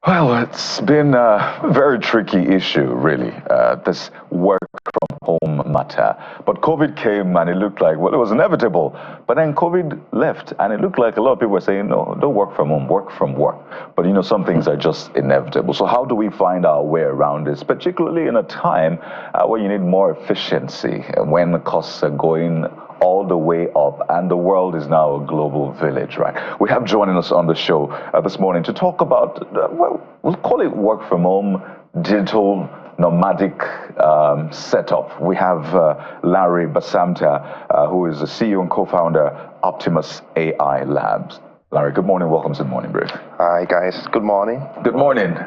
Well, it's been a very tricky issue, really, this work from home matter. But COVID came and it looked like, well, it was inevitable. But then COVID left and it looked like a lot of people were saying, no, don't work from home, work from work. But some things are just inevitable. So how do we find our way around this, particularly in a time where you need more efficiency and when the costs are going all the way up, and the world is now a global village, right? We have joining us on the show this morning to talk about, well, we'll call it work from home, digital, nomadic setup. We have Larry Basamta, who is the CEO and co-founder Optimus AI Labs. Larry, good morning. Welcome to the Morning Brief. Hi, guys. Good morning. Good morning.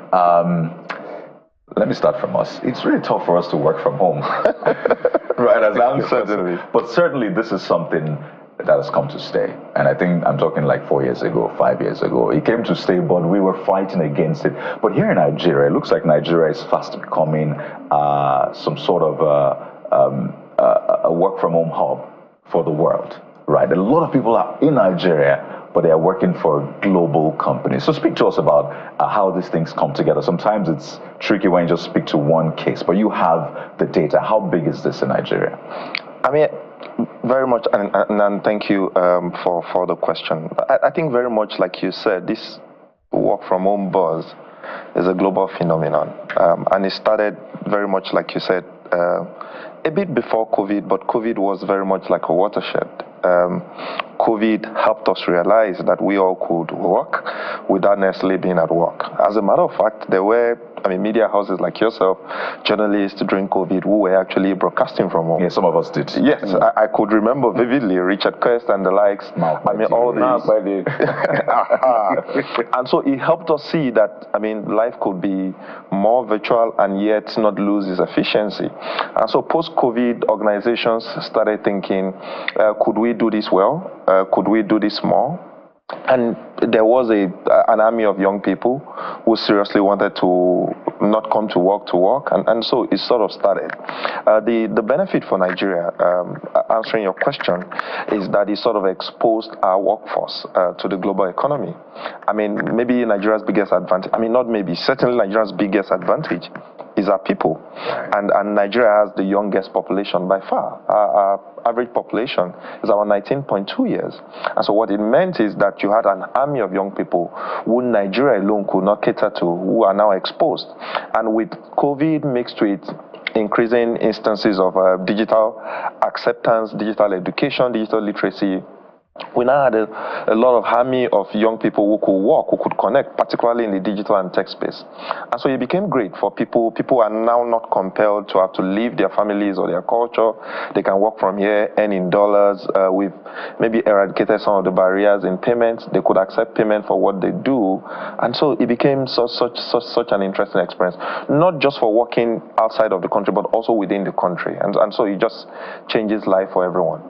Let me start from us. It's really tough for us to work from home, right? As I'm Certainly. But certainly this is something that has come to stay. And I think I'm talking like 4 years ago, 5 years ago. It came to stay, but we were fighting against it. But here in Nigeria, it looks like Nigeria is fast becoming some sort of a work from home hub for the world, right? A lot of people are in Nigeria, but they are working for global companies. So speak to us about how these things come together. Sometimes it's tricky when you just speak to one case, but you have the data. How big is this in Nigeria? I mean, very much, and thank you for the question. I think very much like you said, this work from home buzz is a global phenomenon. And it started very much like you said, a bit before COVID, but COVID was very much like a watershed. COVID helped us realize that we all could work without necessarily being at work. As a matter of fact, there were, media houses like yourself, journalists during COVID who were actually broadcasting from home. Yeah, some of us did. Yes, I could remember vividly Richard Quest and the likes. All these. And so it helped us see that, life could be more virtual and yet not lose its efficiency. And so post-COVID, organizations started thinking, could we do this well? Could we do this more? And there was an army of young people who seriously wanted to not come to work, and so it sort of started. The benefit for Nigeria, answering your question, is that it sort of exposed our workforce to the global economy. Maybe Nigeria's biggest advantage, certainly Nigeria's biggest advantage is our people. Right. And Nigeria has the youngest population by far. Our average population is about 19.2 years. And so what it meant is that you had an army of young people who Nigeria alone could not cater to, who are now exposed. And with COVID mixed with increasing instances of digital acceptance, digital education, digital literacy, we now had a lot of army of young people who could work, who could connect, particularly in the digital and tech space. And so it became great for people. People are now not compelled to have to leave their families or their culture. They can work from here, earn in dollars. We've maybe eradicated some of the barriers in payments. They could accept payment for what they do. And so it became such an interesting experience, not just for working outside of the country, but also within the country. And so it just changes life for everyone.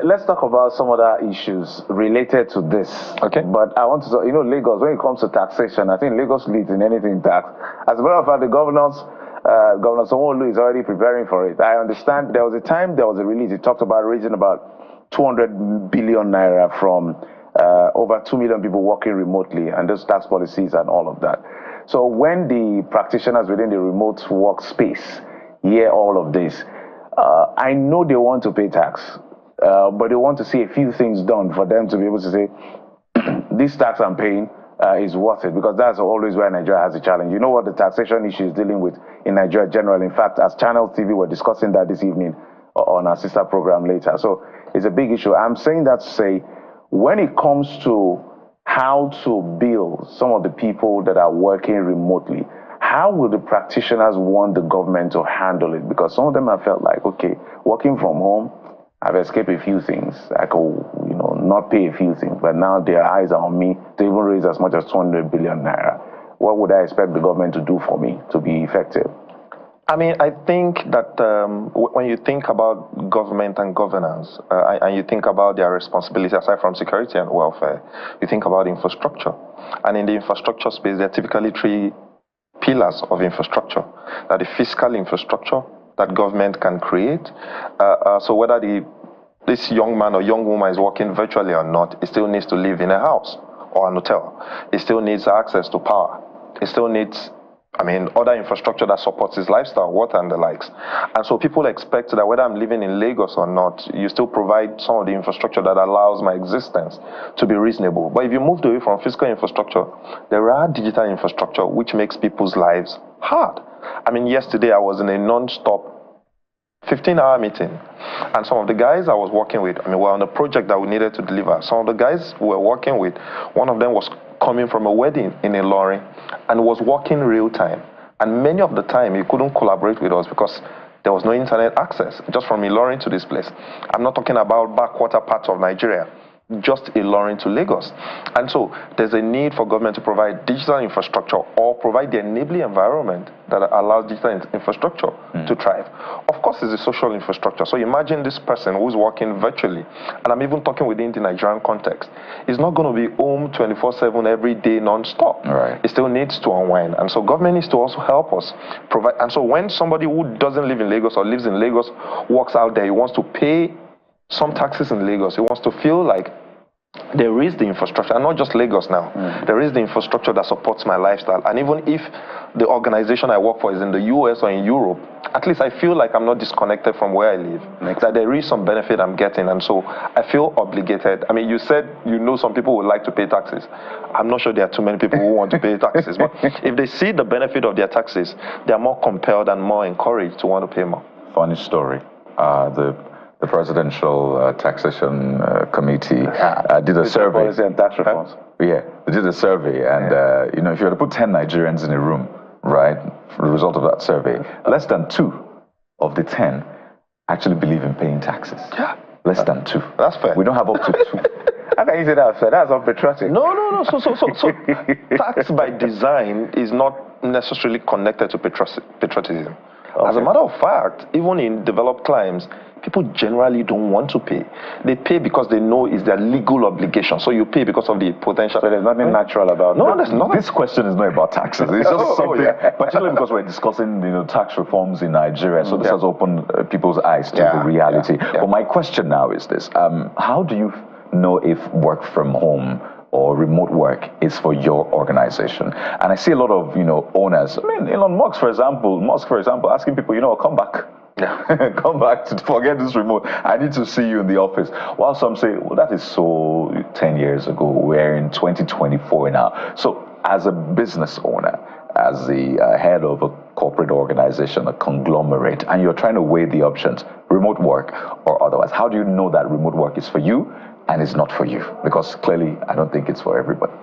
Let's talk about some other issues related to this. Okay. But I want to talk, Lagos, when it comes to taxation, I think Lagos leads in anything tax. As a matter of fact, the Governor Sanwo-Olu is already preparing for it. I understand there was a time there was a release, it talked about raising about 200 billion naira from over 2 million people working remotely, and those tax policies and all of that. So when the practitioners within the remote work space hear all of this, I know they want to pay tax. But they want to see a few things done for them to be able to say, this tax I'm paying is worth it, because that's always where Nigeria has a challenge. You know what the taxation issue is dealing with in Nigeria generally. In fact, as Channel TV, we're discussing that this evening on our sister program later. So it's a big issue. I'm saying that to say, when it comes to how to bill some of the people that are working remotely, how will the practitioners want the government to handle it? Because some of them have felt like, okay, working from home, I've escaped a few things. I could, not pay a few things, but now their eyes are on me to even raise as much as 200 billion naira. What would I expect the government to do for me to be effective? I think that when you think about government and governance, and you think about their responsibility aside from security and welfare, you think about infrastructure. And in the infrastructure space, there are typically three pillars of infrastructure. That the fiscal infrastructure that government can create. So whether this young man or young woman is working virtually or not, it still needs to live in a house or an hotel. It still needs access to power. it still needs, I mean, other infrastructure that supports his lifestyle, water and the likes. And so people expect that whether I'm living in Lagos or not, you still provide some of the infrastructure that allows my existence to be reasonable. But if you moved away from physical infrastructure, there are digital infrastructure which makes people's lives hard. I mean, yesterday I was in a non-stop 15-hour meeting, and some of the guys I was working with, I mean, we're on a project that we needed to deliver. Some of the guys we were working with, one of them was coming from a wedding in Ilorin and was working real time. And many of the time, he couldn't collaborate with us because there was no internet access, just from Ilorin to this place. I'm not talking about backwater parts of Nigeria, just Ilorin to Lagos. And so there's a need for government to provide digital infrastructure or provide the enabling environment that allows digital infrastructure to thrive. Of course, it's a social infrastructure. So imagine this person who's working virtually, and I'm even talking within the Nigerian context, is not going to be home 24/7 every day non-stop. Right. It still needs to unwind. And so government needs to also help us provide. And so when somebody who doesn't live in Lagos or lives in Lagos walks out there, he wants to pay some taxes in Lagos, he wants to feel like there is the infrastructure, and not just Lagos now. There is the infrastructure that supports my lifestyle. And even if the organization I work for is in the US or in Europe, at least I feel like I'm not disconnected from where I live. That there is some benefit I'm getting, and so I feel obligated. I mean, you said you know some people would like to pay taxes. I'm not sure there are too many people who want to pay taxes, but if they see the benefit of their taxes, they are more compelled and more encouraged to want to pay more. Funny story. The Presidential Taxation Committee did a survey. Policy and tax reforms. Yeah, they did a survey, and you know, if you were to put 10 Nigerians in a room, right, for the result of that survey, less than 2 of the 10 actually believe in paying taxes. Yeah. Less than 2. That's fair. We don't have up to 2. How can you say that's fair? That's unpatriotic. No. So tax by design is not necessarily connected to patriotism. Okay. As a matter of fact, even in developed climes, people generally don't want to pay. They pay because they know it's their legal obligation. So you pay because of the potential. So there's nothing natural about it. No, there's not. This question is not about taxes. It's just something, particularly because we're discussing, you know, tax reforms in Nigeria. So this has opened people's eyes to the reality. But my question now is this: how do you know if work from home or remote work is for your organization? And I see a lot of, you know, owners. I mean, Elon Musk, for example, asking people, you know, come back. Come back to forget this remote. I need to see you in the office. While some say, well, that is so 10 years ago. We're in 2024 now. So as a business owner, as the head of a corporate organization, a conglomerate, and you're trying to weigh the options, remote work or otherwise, how do you know that remote work is for you and is not for you? Because clearly, I don't think it's for everybody.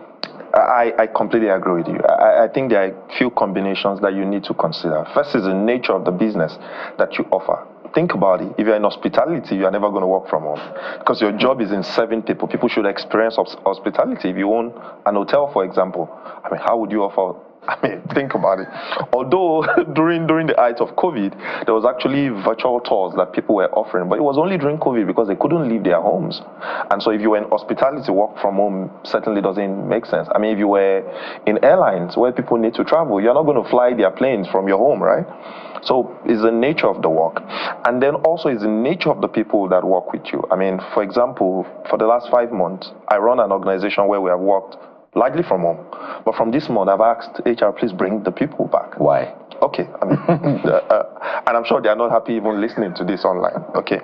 I completely agree with you. I think there are a few combinations that you need to consider. First is the nature of the business that you offer. Think about it. If you're in hospitality, you are never going to work from home because your job is in serving people. People should experience hospitality. If you own an hotel, for example, I mean, how would you offer? I mean, think about it. Although during the height of COVID, there was actually virtual tours that people were offering, but it was only during COVID because they couldn't leave their homes. And so if you were in hospitality, work from home certainly doesn't make sense. I mean, if you were in airlines where people need to travel, you're not going to fly their planes from your home, right? So it's the nature of the work. And then also it's the nature of the people that work with you. I mean, for example, for the last 5 months, I run an organization where we have worked largely from home. But from this month, I've asked HR, please bring the people back. Why? Okay. I mean, and I'm sure they are not happy even listening to this online. Okay.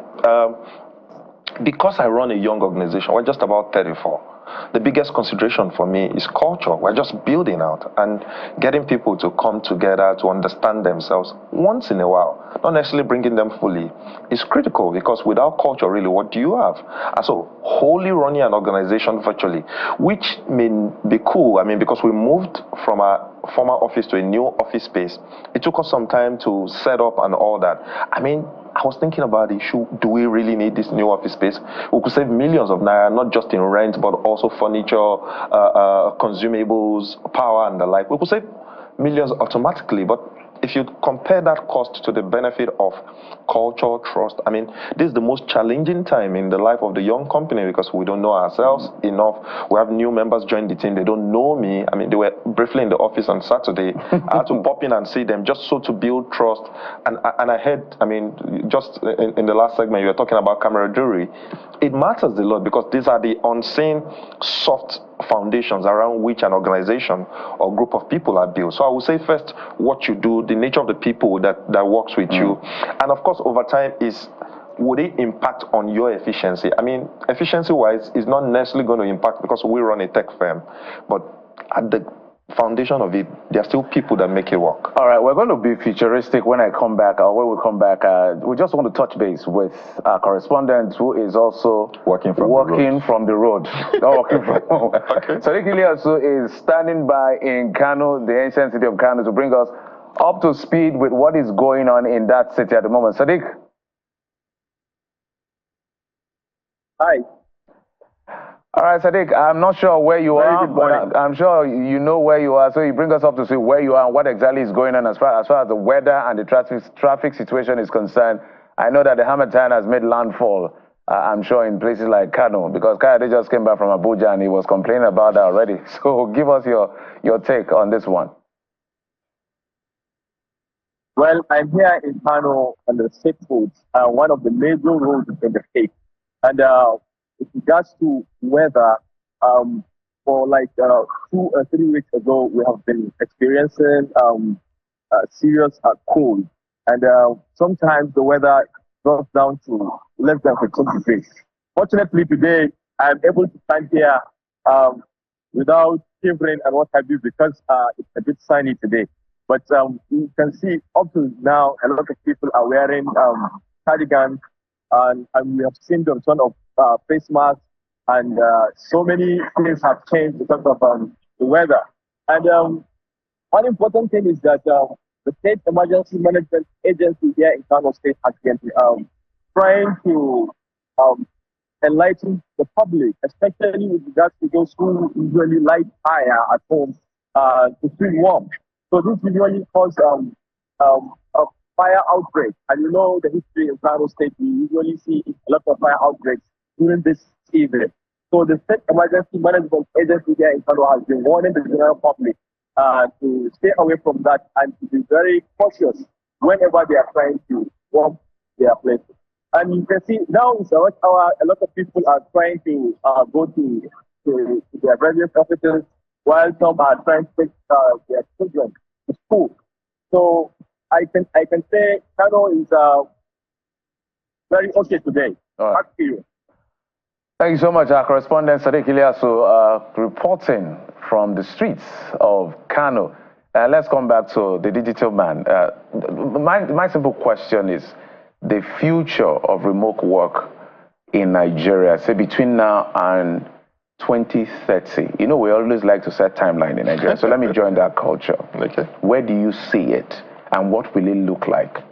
Because I run a young organization, we're just about 34. The biggest consideration for me is culture. We're just building out and getting people to come together to understand themselves once in a while, not necessarily bringing them fully, is critical because without culture, really, what do you have? And so, wholly running an organization virtually, which may be cool, I mean, because we moved from our former office to a new office space, it took us some time to set up and all that. I mean, I was thinking about it. Do we really need this new office space? We could save millions of naira, not just in rent, but also furniture, consumables, power, and the like. We could save millions automatically, but if you compare that cost to the benefit of culture, trust, I mean, this is the most challenging time in the life of the young company because we don't know ourselves enough. We have new members join the team. They don't know me. I mean, they were briefly in the office on Saturday. I had to pop in and see them just so to build trust. And I heard, I mean, just in the last segment, you were talking about camaraderie. It matters a lot because these are the unseen soft foundations around which an organization or group of people are built. So I would say first, what you do, the nature of the people that works with you, and of course, over time would it impact on your efficiency? I mean, efficiency-wise, it's not necessarily going to impact because we run a tech firm, but at the foundation of it, there are still people that make it work. All right, we're going to be futuristic when I come back, or when we come back. We just want to touch base with our correspondent who is also working from the road. Not working from home. Okay. Sadiq Ilyasu is standing by in Kano, the ancient city of Kano, to bring us up to speed with what is going on in that city at the moment. Sadiq? Hi. All right, Sadiq, I'm not sure where you are, but I'm sure you know where you are. So you bring us up to see where you are and what exactly is going on as far as the weather and the traffic situation is concerned. I know that the Harmattan has made landfall, I'm sure, in places like Kano, because Kayode just came back from Abuja and he was complaining about that already. So give us your take on this one. Well, I'm here in Kano on the state roads, one of the major roads in the state. And with regards to weather, for like 2 or 3 weeks ago, we have been experiencing serious cold. And sometimes the weather drops down to less than 15 degrees. Fortunately, today, I'm able to stand here without shivering and what have you, because it's a bit sunny today. But you can see up to now, a lot of people are wearing cardigans, and we have seen the return of face masks, and so many things have changed because of the weather. And one important thing is that the State Emergency Management Agency here in Kano State has been trying to enlighten the public, especially with regards to those who usually light fire at home to feel warm. So this usually causes a fire outbreak. And you know the history in Kano State, we usually see a lot of fire outbreaks during this season. So the State Emergency Management Agency here in Kano has been warning the general public to stay away from that and to be very cautious whenever they are trying to warm their places. And you can see now it's a rush hour. A lot of people are trying to go to their various offices, while some are trying to take their children to school. So I can say Kano is very okay today. Right. Back to you. Thank you so much, our correspondent Sadiq Ilyasu, reporting from the streets of Kano. Let's come back to the digital man. My simple question is the future of remote work in Nigeria, say between now and 2030. You know, we always like to set timeline in Nigeria, so let me join that culture. Okay. Where do you see it, and what will it look like?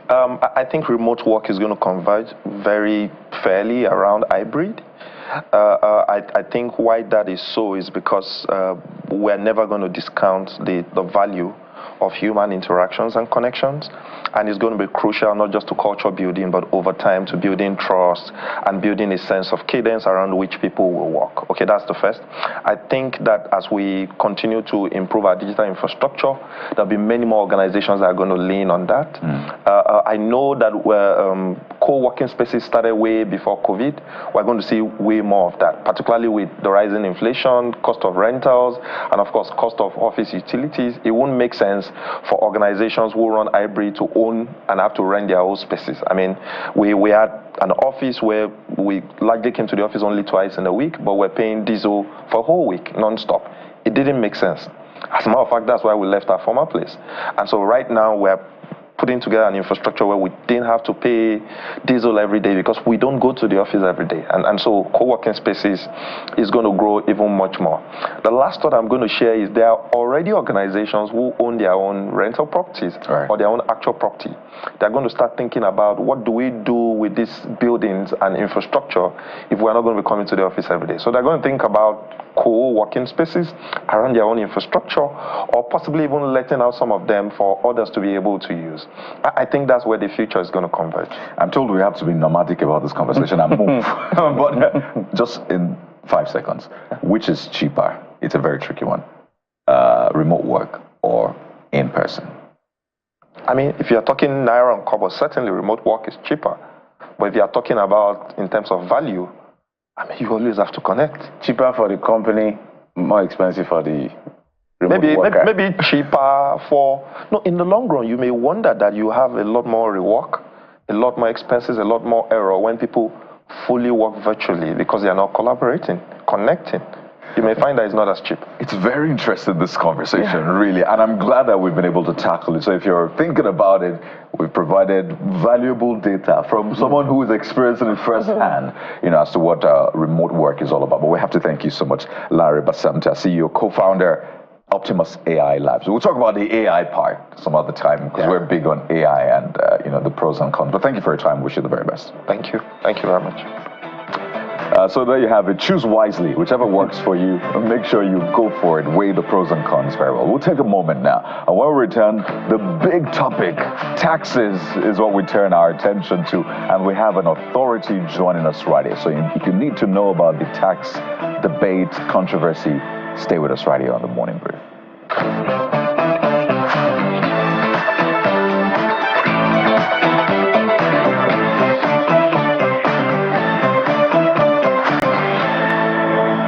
I think remote work is going to converge very fairly around hybrid. I think why that is so is because we're never going to discount the value of human interactions and connections. And it's going to be crucial not just to culture building, but over time to building trust and building a sense of cadence around which people will work. Okay, that's the first. I think that as we continue to improve our digital infrastructure, there'll be many more organizations that are going to lean on that. I know that co-working spaces started way before COVID. We're going to see way more of that, particularly with the rising inflation, cost of rentals, and of course, cost of office utilities. It won't make sense for organizations who run hybrid to own and have to rent their own spaces. I mean, we had an office where we largely came to the office only twice in a week, but we're paying diesel for a whole week, non-stop. It didn't make sense. As a matter of fact, that's why we left our former place. And so right now we're putting together an infrastructure where we didn't have to pay diesel every day because we don't go to the office every day. And so co-working spaces is going to grow even much more. The last thought I'm going to share is there are already organizations who own their own rental properties or their own actual property. They're going to start thinking about what do we do with these buildings and infrastructure if we're not going to be coming to the office every day. So they're going to think about co-working spaces around their own infrastructure, or possibly even letting out some of them for others to be able to use. I think that's where the future is going to converge. I'm told we have to be nomadic about this conversation and move. But just in 5 seconds, which is cheaper? It's a very tricky one. Remote work or in person? I mean, if you're talking naira and kobo, certainly remote work is cheaper. But if you're talking about in terms of value, I mean, you always have to connect. Cheaper for the company, more expensive for the remote worker. Maybe cheaper for... No, in the long run, you may wonder that you have a lot more rework, a lot more expenses, a lot more error when people fully work virtually because they are not collaborating, connecting. You may find that it's not as cheap. It's very interesting, this conversation, really, and I'm glad that we've been able to tackle it. So if you're thinking about it, we've provided valuable data from someone who is experiencing it firsthand, as to what remote work is all about. But we have to thank you so much, Larry Basamta, CEO, co-founder, Optimus AI Labs. We'll talk about the AI part some other time because we're big on AI and the pros and cons. But thank you for your time. Wish you the very best. Thank you. Thank you very much. So there you have it. Choose wisely, whichever works for you. Make sure you go for it. Weigh the pros and cons very well. We'll take a moment now. And when we return, the big topic, taxes, is what we turn our attention to. And we have an authority joining us right here. So if you need to know about the tax debate, controversy, stay with us right here on The Morning Brief.